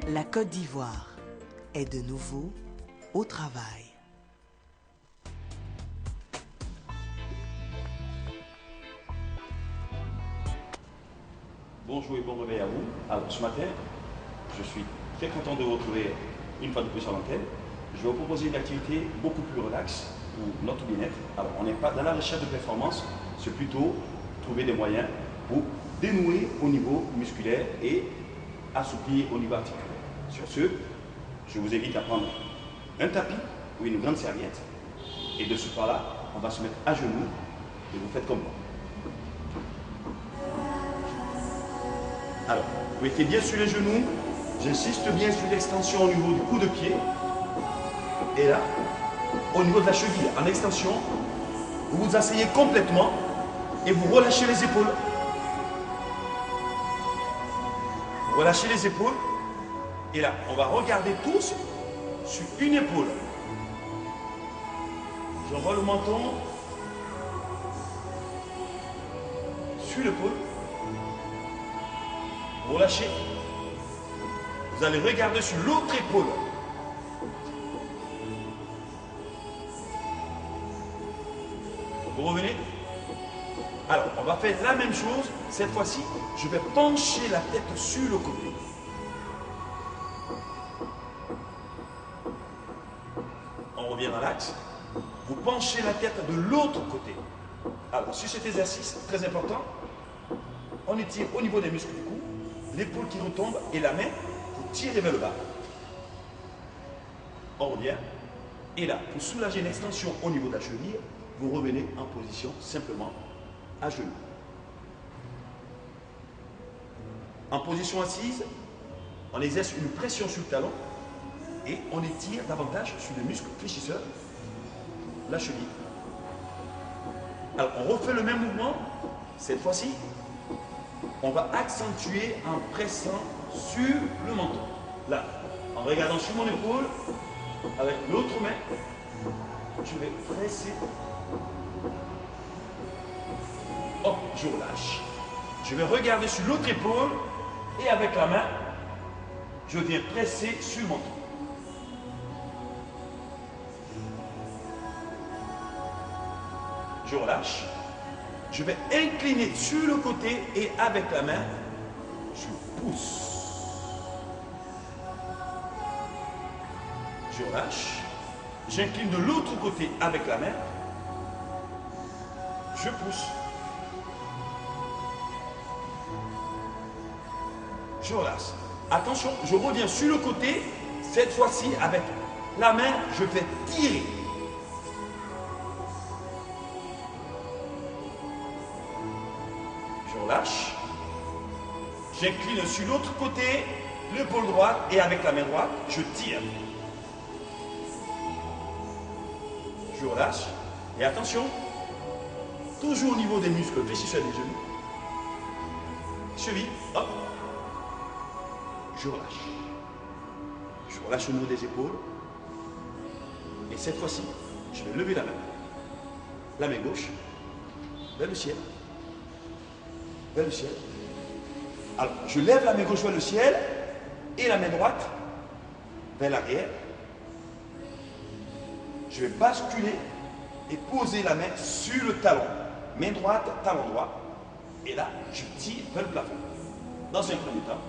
La Côte d'Ivoire est de nouveau au travail. Bonjour et bon réveil à vous. Alors ce matin, je suis très content de vous retrouver une fois de plus sur l'antenne. Je vais vous proposer une activité beaucoup plus relaxe pour notre bien-être. Alors on n'est pas dans la recherche de performance, c'est plutôt trouver des moyens pour dénouer au niveau musculaire et assouplir au niveau articulaire. Sur ce, je vous invite à prendre un tapis ou une grande serviette et de ce pas-là, on va se mettre à genoux et vous faites comme moi. Alors, vous mettez bien sur les genoux, j'insiste bien sur l'extension au niveau du coup de pied. Et là, au niveau de la cheville, en extension, vous vous asseyez complètement et vous relâchez les épaules. Vous relâchez les épaules. Et là, on va regarder tous sur une épaule. J'envoie le menton sur l'épaule. Relâchez. Vous allez regarder sur l'autre épaule. Vous revenez. Alors, on va faire la même chose. Cette fois-ci, je vais pencher la tête sur le côté. On revient dans l'axe. Vous penchez la tête de l'autre côté. Alors, sur cet exercice, très important, on étire au niveau des muscles du cou, l'épaule qui retombe et la main, vous tirez vers le bas. On revient. Et là, pour soulager une extension au niveau de la cheville, vous revenez en position simplement à genoux. En position assise, on exerce une pression sur le talon et on étire davantage sur le muscle fléchisseur, la cheville. Alors, on refait le même mouvement. Cette fois-ci, on va accentuer en pressant sur le menton. Là, en regardant sur mon épaule, avec l'autre main, je vais presser. Hop, je relâche. Je vais regarder sur l'autre épaule et avec la main, je viens presser sur le menton. Je relâche. Je vais incliner sur le côté et avec la main, je pousse. Je relâche. J'incline de l'autre côté avec la main. Je pousse. Je relâche. Attention, je reviens sur le côté. Cette fois-ci, avec la main, je vais tirer. Je relâche. J'incline sur l'autre côté, l'épaule droite, et avec la main droite, je tire. Je relâche. Et attention, toujours au niveau des muscles fléchisseurs des genoux. Cheville, hop. Je relâche. Je relâche au niveau des épaules. Et cette fois-ci, je vais lever la main. La main gauche, vers le ciel. Vers le ciel. Alors, je lève la main gauche vers le ciel et la main droite vers l'arrière. Je vais basculer et poser la main sur le talon. Main droite, talon droit. Et là, je tire vers le plafond. Dans un premier temps,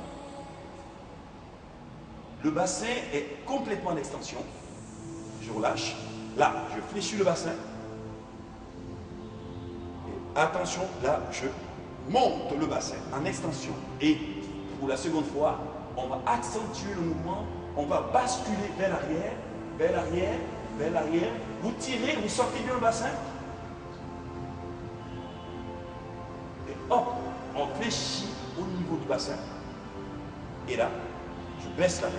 le bassin est complètement en extension. Je relâche. Là, je fléchis le bassin. Et attention, là, je monte le bassin en extension. Et pour la seconde fois, on va accentuer le mouvement. On va basculer vers l'arrière, vers l'arrière, vers l'arrière. Vous tirez, vous sortez bien le bassin. Et hop, on fléchit au niveau du bassin. Et là, je baisse la main.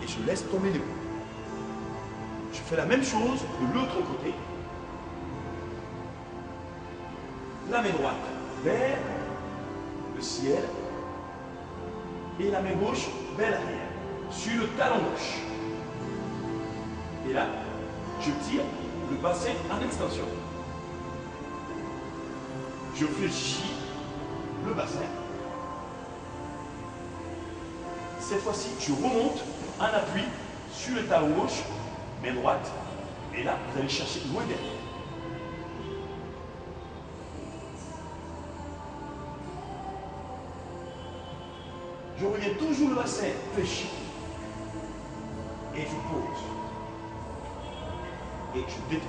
Et je laisse tomber l'épaule. Je fais la même chose de l'autre côté. La main droite vers le ciel. Et la main gauche vers l'arrière. Sur le talon gauche. Et là, je tire le bassin en extension. Je fléchis le bassin. Cette fois-ci, je remonte en appui sur le talon gauche, main droite. Et là, vous allez chercher loin derrière. Je reviens toujours le bassin fléchi. Et je pose. Et je détends.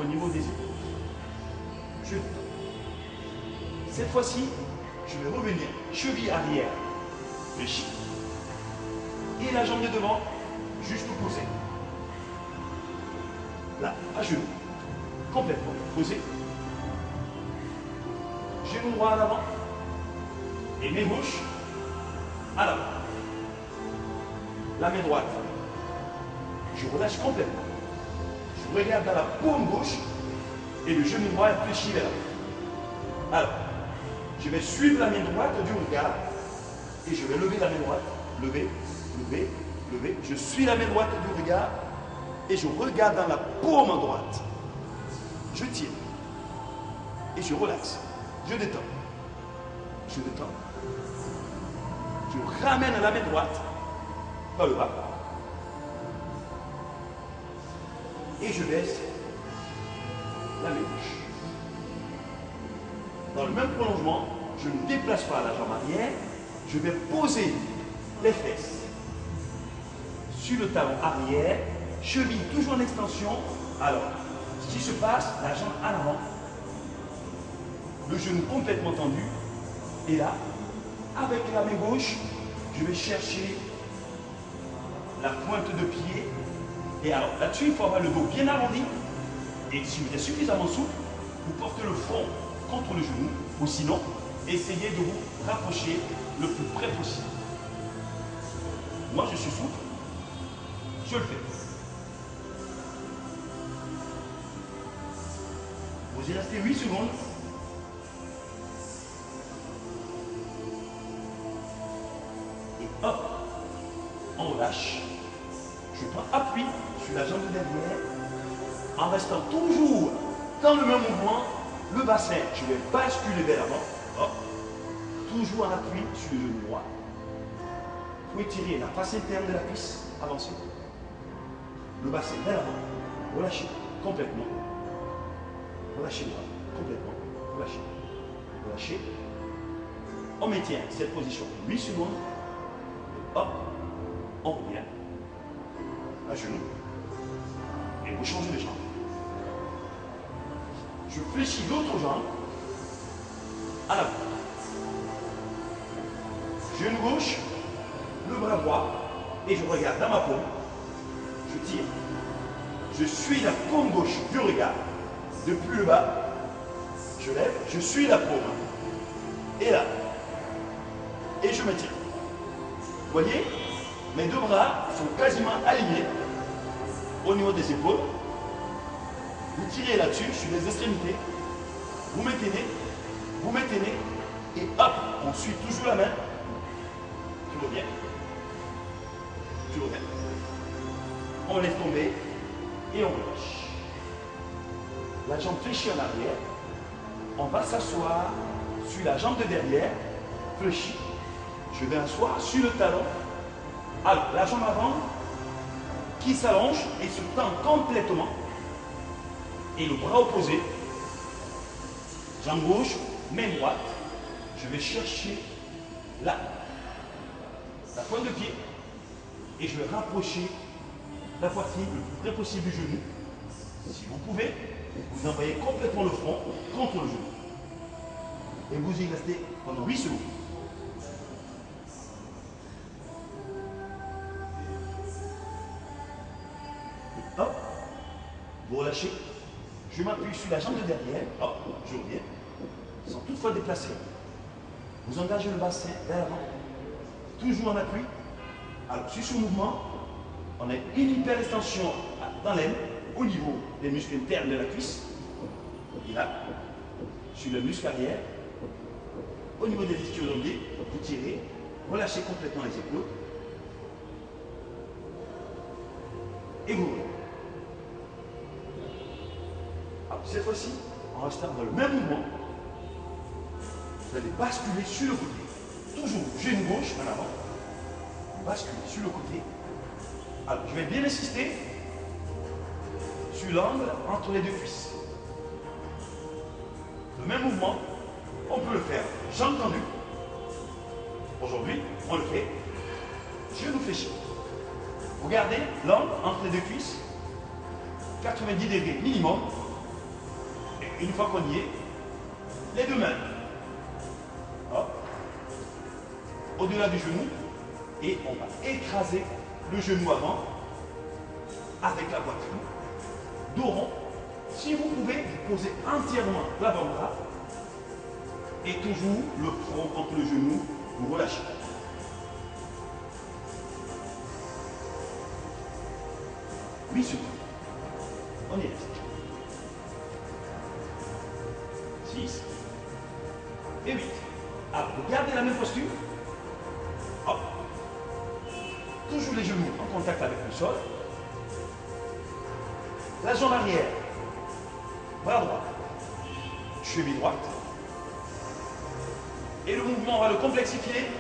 Au niveau des épaules. Je détends. Cette fois-ci, je vais revenir cheville arrière fléchi. Et la jambe de devant juste posée. Là, à genoux. Complètement posé. Genou droit en avant. Et main gauche à l'avant. La main droite, je relâche complètement. Je regarde dans la paume gauche et le genou droit est fléchi vers l'avant. Alors, je vais suivre la main droite du regard et je vais lever la main droite. Lever, lever, lever. Je suis la main droite du regard et je regarde dans la paume droite. Je tire et je relaxe. Je détends. Je détends. Je ramène la main droite par le bas. Et je baisse la main gauche. Dans le même prolongement, je ne déplace pas la jambe arrière. Je vais poser les fesses sur le talon arrière, cheville toujours en extension. Alors, ce qui se passe, la jambe en avant, le genou complètement tendu. Et là, avec la main gauche, je vais chercher la pointe de pied. Et alors là-dessus, il faut avoir le dos bien arrondi. Et si vous êtes suffisamment souple, vous portez le front contre le genou. Ou sinon, essayez de vous rapprocher le plus près possible. Moi, je suis souple. Je le fais. Vous y restez 8 secondes. Et hop, on relâche. Je prends appui sur la jambe de derrière en restant toujours dans le même mouvement. Le bassin, je vais basculer vers l'avant. Hop. Toujours en appui sur le genou droit. Vous étirez la face interne de la cuisse, avancez. Le bassin vers l'avant. Relâchez complètement. Relâchez le bras complètement. Relâchez. Relâchez. On maintient cette position 8 secondes. Et hop, on revient à genoux. Et vous changez de jambe. Je fléchis l'autre jambe à l'avant. Genou gauche, le bras droit, et je regarde dans ma paume. Je tire. Je suis la paume gauche du regard. Depuis le bas, je lève, je suis la paume. Et là. Et je me tire. Vous voyez, mes deux bras sont quasiment alignés au niveau des épaules. Vous tirez là-dessus, sur les extrémités. Vous maintenez, et hop, on suit toujours la main. Tu reviens. Tu reviens. On laisse tomber et on relâche. La jambe fléchie en arrière. On va s'asseoir sur la jambe de derrière, fléchie. Je vais asseoir sur le talon. Alors, la jambe avant qui s'allonge et se tend complètement. Et le bras opposé, jambe gauche, main droite. Je vais chercher là, la pointe de pied. Et je vais rapprocher la poitrine le plus près possible du genou. Si vous pouvez, vous envoyez complètement le front contre le genou. Et vous y restez pendant 8 secondes. Et hop, vous relâchez. Je m'appuie sur la jambe de derrière. Hop, je reviens. Sans toutefois déplacer. Vous engagez le bassin vers l'avant. Toujours en appui. Alors, sur ce mouvement, on a une hyper extension dans l'aine, au niveau des muscles internes de la cuisse. Et là, sur le muscle arrière, au niveau des ischio-jambiers, vous tirez, relâchez complètement les épaules. Et vous revenez. Alors, cette fois-ci, en restant dans le même mouvement, vous allez basculer sur le côté. Toujours genou gauche en avant. Basculer sur le côté. Alors, je vais bien insister sur l'angle entre les deux cuisses. Le même mouvement, on peut le faire jambes tendues. Aujourd'hui, on le fait genou fléchi. Vous gardez l'angle entre les deux cuisses, 90 degrés minimum. Et une fois qu'on y est, les deux mains au-delà du genou et on va écraser le genou avant avec la poitrine. Dos rond. Si vous pouvez, vous posez entièrement l'avant-bras et toujours le front contre le genou, vous relâchez. Oui, secondes. On y reste. 6 et 8. Alors, vous gardez la même posture. Hop. Toujours les genoux en contact avec le sol. La jambe arrière. Bras droit. Cheville droite. Et le mouvement, on va le complexifier.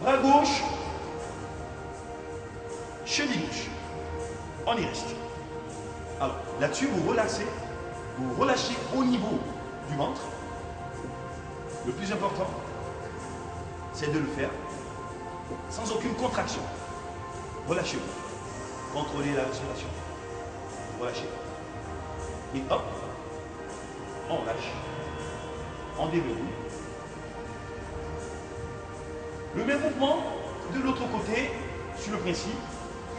Bras gauche. Cheville gauche. On y reste. Alors, là-dessus, vous relaxez. Vous relâchez au niveau du ventre. Le plus important, c'est de le faire sans aucune contraction. Relâchez-vous. Contrôlez la respiration. Relâchez. Et hop, on lâche. On déverrouille. Le même mouvement de l'autre côté, sur le principe,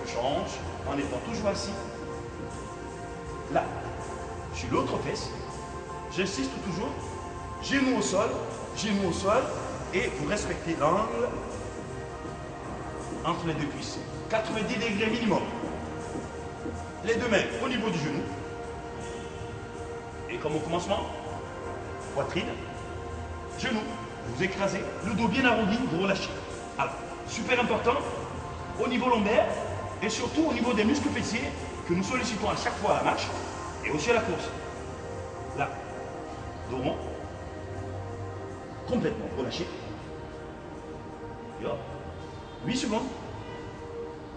je change en étant toujours assis. Là, sur l'autre fesse, j'insiste toujours, genou au sol, et vous respectez l'angle entre les deux cuisses. 90 degrés minimum. Les deux mains au niveau du genou. Et comme au commencement, poitrine, genou, vous écrasez, le dos bien arrondi, vous relâchez. Alors, super important, au niveau lombaire et surtout au niveau des muscles fessiers que nous sollicitons à chaque fois à la marche et aussi à la course. Là, dos rond, complètement relâché. Et hop, 8 secondes,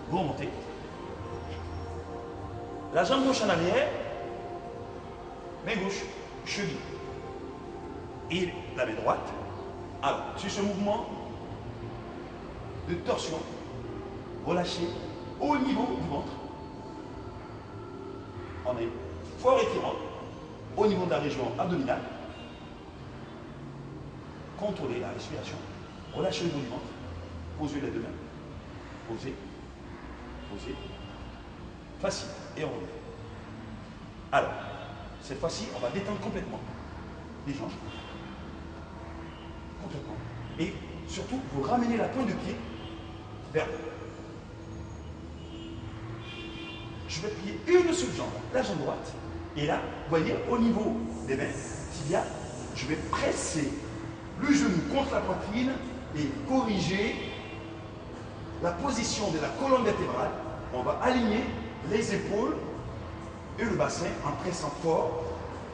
vous remontez. La jambe gauche en arrière, main gauche, cheville. Et la main droite. Alors, sur ce mouvement de torsion, relâchez au niveau du ventre. On est fort étirant au niveau de la région abdominale. Contrôlez la respiration. Relâchez au niveau du ventre. Posez les deux mains. Posez. Posez. Facile. Et on revient. Alors, cette fois-ci, on va détendre complètement les jambes. Complètement. Et surtout, vous ramenez la pointe de pied vers le haut. Je vais plier une seule jambe, la jambe droite. Et là, vous voyez, au niveau des mains, tibia, je vais presser le genou contre la poitrine et corriger la position de la colonne vertébrale. On va aligner les épaules et le bassin en pressant fort.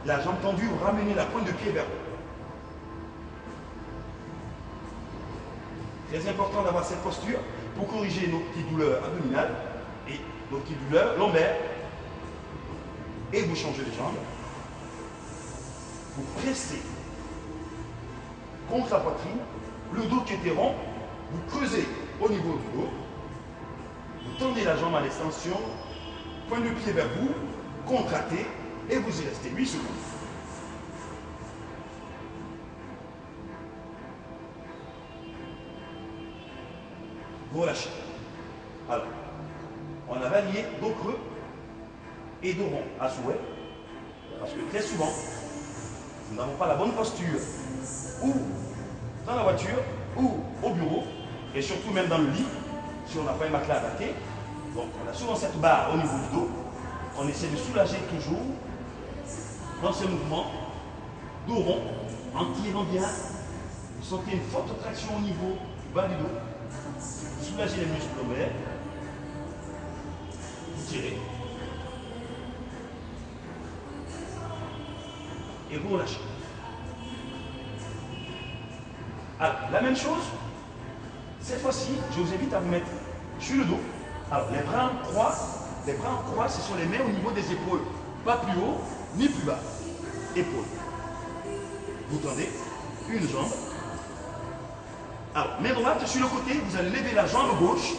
La jambe tendue, vous ramenez la pointe de pied vers le haut. Très important d'avoir cette posture pour corriger nos petites douleurs abdominales et nos petites douleurs lombaires. Et vous changez les jambes. Vous pressez contre la poitrine, le dos qui était rond, vous creusez au niveau du dos, vous tendez la jambe à l'extension, point de pied vers vous, contractez et vous y restez 8 secondes. Vous relâchez. Alors, on a varié dos creux et dos rond à souhait, parce que très souvent, nous n'avons pas la bonne posture, ou dans la voiture, ou au bureau, et surtout même dans le lit, si on n'a pas un matelas adapté. Donc on a souvent cette barre au niveau du dos. On essaie de soulager toujours dans ce mouvement, dos rond, en tirant bien. Vous sentez une forte traction au niveau du bas du dos. Vous soulagez les muscles lombaires. Vous tirez. et vous relâchez. Alors, la même chose, cette fois-ci, je vous invite à vous mettre sur le dos. Alors, les bras en croix, ce sont les mains au niveau des épaules. Pas plus haut, ni plus bas. Épaules. Vous tendez une jambe. Alors, main droite sur le côté, vous allez lever la jambe gauche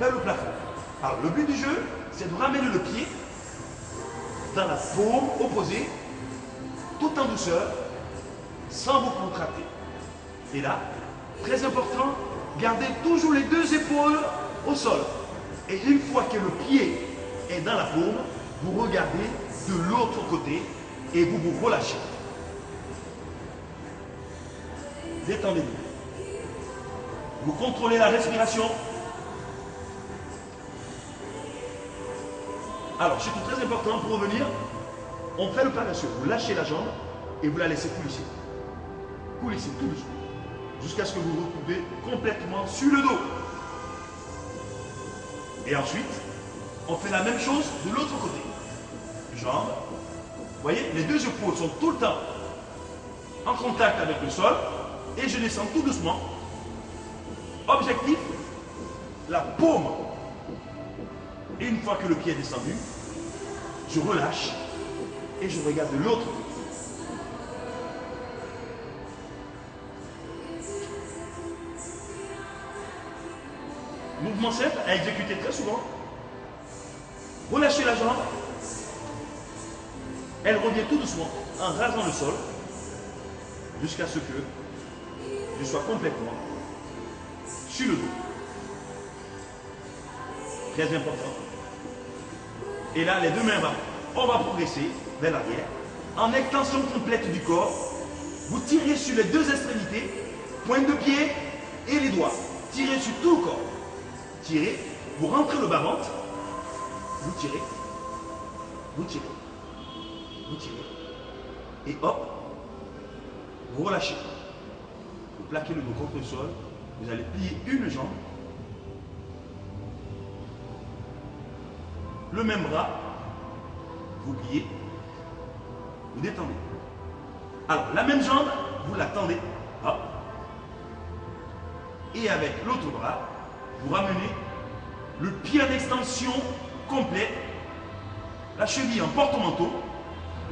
vers le plafond. Alors, le but du jeu, c'est de ramener le pied dans la paume opposée, tout en douceur, sans vous contracter. Et là, très important, gardez toujours les deux épaules au sol. Et une fois que le pied est dans la paume, vous regardez de l'autre côté et vous vous relâchez. Détendez-vous. Vous contrôlez la respiration. Alors, c'est très important pour revenir. On fait le paresseux. Vous lâchez la jambe et vous la laissez coulisser. Coulisser tout doucement. Jusqu'à ce que vous vous retrouvez complètement sur le dos. Et ensuite, on fait la même chose de l'autre côté. Jambes. Vous voyez, les deux épaules sont tout le temps en contact avec le sol. Et je descends tout doucement. Objectif, la paume. Et une fois que le pied est descendu, je relâche et je regarde de l'autre côté. Mouvement simple à exécuter très souvent. Relâchez la jambe. Elle revient tout doucement en rasant le sol jusqu'à ce que je sois complètement sur le dos. Très important. Et là, les deux mains bas, on va progresser vers l'arrière. En extension complète du corps, vous tirez sur les deux extrémités, pointe de pied et les doigts. Tirez sur tout le corps. Tirez, vous rentrez le bas-ventre, vous tirez, vous tirez, vous tirez, et hop, vous relâchez. Vous plaquez le dos contre le sol, vous allez plier une jambe, le même bras, vous pliez, vous détendez. Alors, la même jambe, vous la tendez, hop, et avec l'autre bras, vous ramenez le pied en extension complète, la cheville en porte-manteau,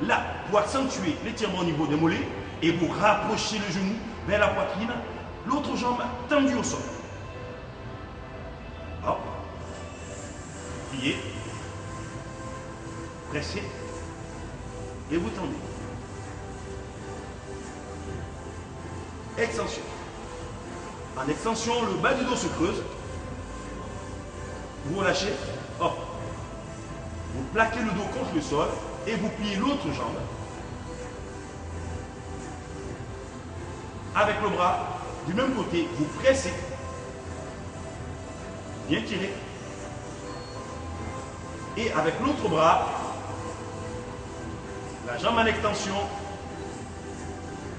là, pour accentuer l'étirement au niveau des mollets, et vous rapprochez le genou vers la poitrine, l'autre jambe tendue au sol. Hop, pliez, pressez, et vous tendez. Extension. En extension, le bas du dos se creuse. Vous relâchez, hop. Vous plaquez le dos contre le sol et vous pliez l'autre jambe. Avec le bras, du même côté, vous pressez. Bien tiré. Et avec l'autre bras, la jambe en extension,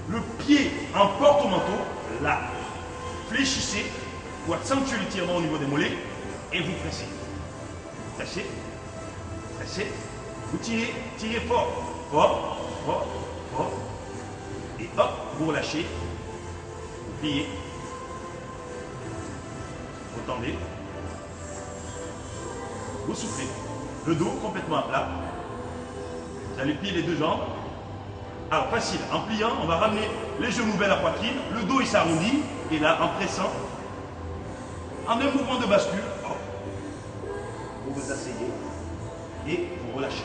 le pied en porte-manteau, là. Fléchissez pour accentuer l'étirement au niveau des mollets et vous pressez. Pressez, pressez, vous tirez, tirez fort, fort, fort, fort, et hop, vous relâchez, vous pliez, vous tendez, vous soufflez, le dos complètement à plat, vous allez plier les deux jambes. Alors facile, en pliant, on va ramener les genoux vers la poitrine, le dos il s'arrondit, et là, en pressant, en un mouvement de bascule, hop, vous vous asseyez et vous relâchez.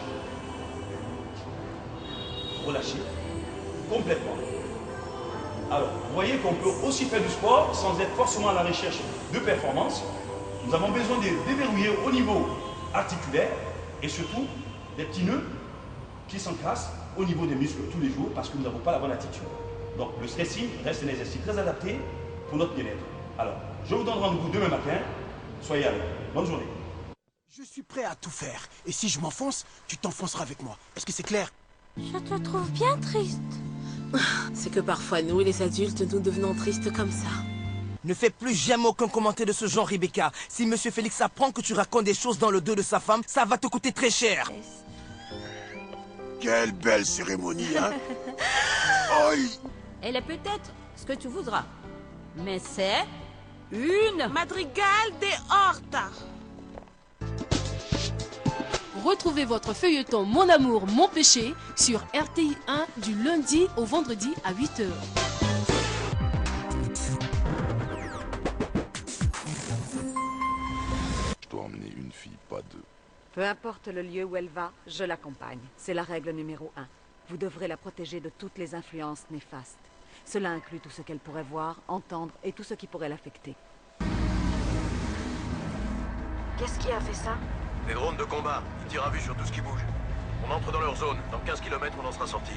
Relâchez complètement. Alors, vous voyez qu'on peut aussi faire du sport sans être forcément à la recherche de performance. Nous avons besoin de déverrouiller au niveau articulaire et surtout des petits nœuds qui s'encrassent au niveau des muscles tous les jours parce que nous n'avons pas la bonne attitude. Donc le stretching reste un exercice très adapté pour notre bien-être. Alors, je vous donne rendez-vous demain matin. Soyez à l'heure. Bonne journée. Je suis prêt à tout faire. Et si je m'enfonce, tu t'enfonceras avec moi. Est-ce que c'est clair? Je te trouve bien triste. C'est que parfois, nous, les adultes, nous devenons tristes comme ça. Ne fais plus jamais aucun commentaire de ce genre, Rebecca. Si Monsieur Félix apprend que tu racontes des choses dans le dos de sa femme, ça va te coûter très cher. Quelle belle cérémonie, hein? Oi! Elle est peut-être ce que tu voudras. Mais c'est une... Madrigal de Horta. Retrouvez votre feuilleton Mon amour, mon péché sur RTI 1 du lundi au vendredi à 8h. Je dois emmener une fille, pas deux. Peu importe le lieu où elle va, je l'accompagne. C'est la règle numéro 1. Vous devrez la protéger de toutes les influences néfastes. Cela inclut tout ce qu'elle pourrait voir, entendre et tout ce qui pourrait l'affecter. Qu'est-ce qui a fait ça? Des drones de combat. Ils tirent à vue sur tout ce qui bouge. On entre dans leur zone. Dans 15 km, on en sera sorti.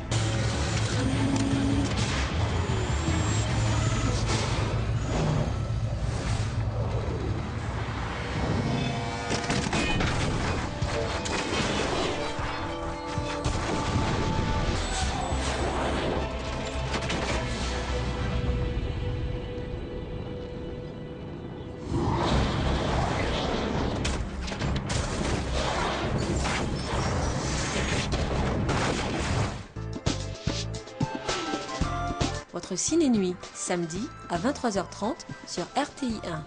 Votre ciné-nuit, samedi à 23h30 sur RTI 1.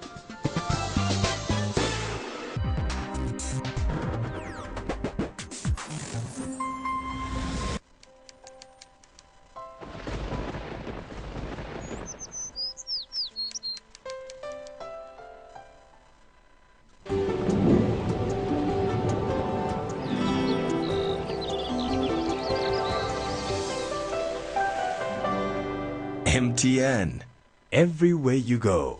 MTN, everywhere you go.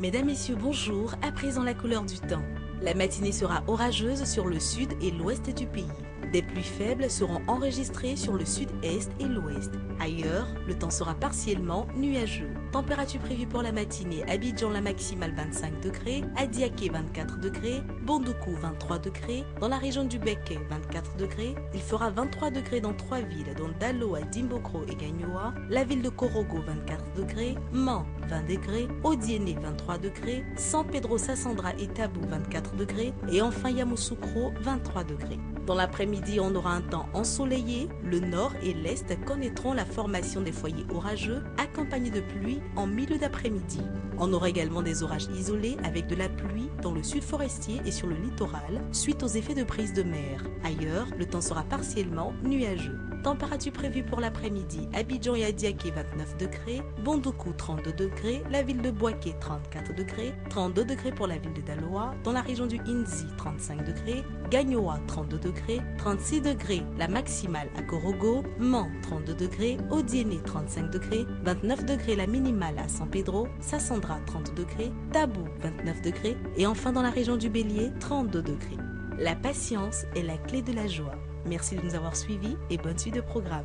Mesdames, Messieurs, bonjour. À présent, la couleur du temps. La matinée sera orageuse sur le sud et l'ouest du pays. Des pluies faibles seront enregistrées sur le sud-est et l'ouest. Ailleurs, le temps sera partiellement nuageux. Température prévue pour la matinée, Abidjan la maximale 25 degrés, Adiaké 24 degrés, Bondoukou 23 degrés, dans la région du Béké 24 degrés, il fera 23 degrés dans 3 villes dont Daloa, Dimbokro et Gagnoa, la ville de Korogo 24 degrés, Mans 20 degrés, Odiéné 23 degrés, San Pedro Sassandra et Tabou 24 degrés et enfin Yamoussoukro 23 degrés. Dans l'après-midi, on aura un temps ensoleillé. Le nord et l'est connaîtront la formation des foyers orageux accompagnés de pluie en milieu d'après-midi. On aura également des orages isolés avec de la pluie dans le sud forestier et sur le littoral suite aux effets de brise de mer. Ailleurs, le temps sera partiellement nuageux. Température prévue pour l'après-midi, Abidjan et Adiaké 29 degrés, Bondoukou 32 degrés, la ville de Boaké 34 degrés, 32 degrés pour la ville de Daloa, dans la région du Inzi 35 degrés, Gagnoa 32 degrés, 36 degrés la maximale à Korogo, Mans 32 degrés, Odiéné 35 degrés, 29 degrés la minimale à San Pedro, Sassandra 30 degrés, Tabou 29 degrés et enfin dans la région du Bélier 32 degrés. La patience est la clé de la joie. Merci de nous avoir suivis et bonne suite de programme.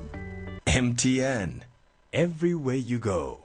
MTN, everywhere you go.